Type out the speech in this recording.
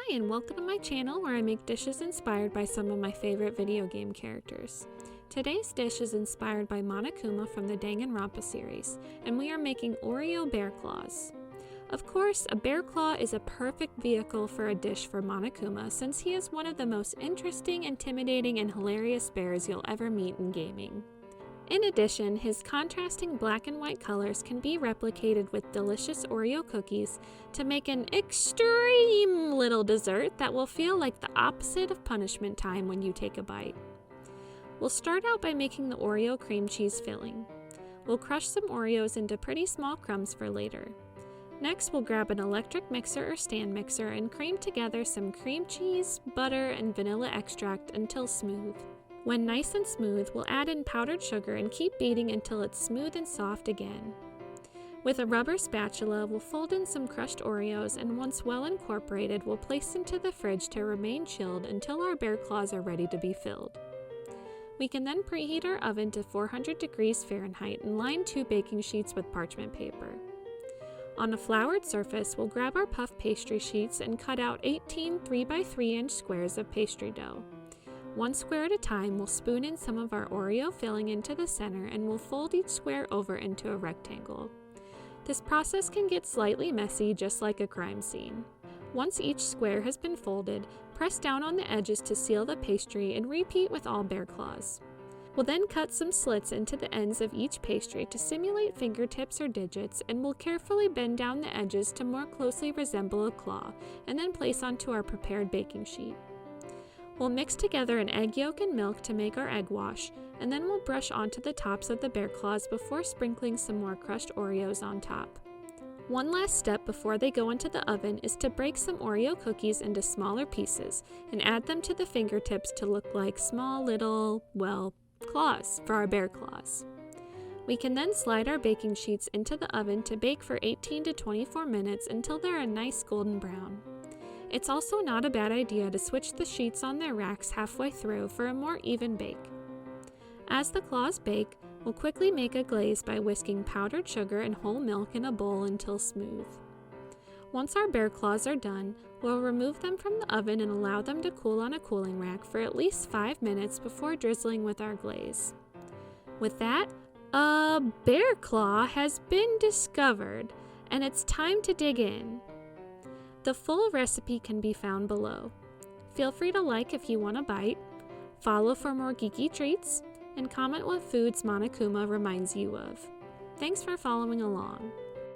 Hi, and welcome to my channel where I make dishes inspired by some of my favorite video game characters. Today's dish is inspired by Monokuma from the Danganronpa series, and we are making Oreo bear claws. Of course, a bear claw is a perfect vehicle for a dish for Monokuma since he is one of the most interesting, intimidating, and hilarious bears you'll ever meet in gaming. In addition, his contrasting black and white colors can be replicated with delicious Oreo cookies to make an extreme little dessert that will feel like the opposite of punishment time when you take a bite. We'll start out by making the Oreo cream cheese filling. We'll crush some Oreos into pretty small crumbs for later. Next, we'll grab an electric mixer or stand mixer and cream together some cream cheese, butter, and vanilla extract until smooth. When nice and smooth, we'll add in powdered sugar and keep beating until it's smooth and soft again. With a rubber spatula, we'll fold in some crushed Oreos, and once well incorporated, we'll place them to the fridge to remain chilled until our bear claws are ready to be filled. We can then preheat our oven to 400 degrees Fahrenheit and line 2 baking sheets with parchment paper. On a floured surface, we'll grab our puff pastry sheets and cut out 18 3x3-inch squares of pastry dough. One square at a time, we'll spoon in some of our Oreo filling into the center and we'll fold each square over into a rectangle. This process can get slightly messy, just like a crime scene. Once each square has been folded, press down on the edges to seal the pastry and repeat with all bear claws. We'll then cut some slits into the ends of each pastry to simulate fingertips or digits, and we'll carefully bend down the edges to more closely resemble a claw, and then place onto our prepared baking sheet. We'll mix together an egg yolk and milk to make our egg wash, and then we'll brush onto the tops of the bear claws before sprinkling some more crushed Oreos on top. One last step before they go into the oven is to break some Oreo cookies into smaller pieces and add them to the fingertips to look like small little, claws for our bear claws. We can then slide our baking sheets into the oven to bake for 18 to 24 minutes until they're a nice golden brown. It's also not a bad idea to switch the sheets on their racks halfway through for a more even bake. As the claws bake, we'll quickly make a glaze by whisking powdered sugar and whole milk in a bowl until smooth. Once our bear claws are done, we'll remove them from the oven and allow them to cool on a cooling rack for at least 5 minutes before drizzling with our glaze. With that, a bear claw has been discovered, and it's time to dig in. The full recipe can be found below. Feel free to like if you want a bite, follow for more geeky treats, and comment what foods Monokuma reminds you of. Thanks for following along.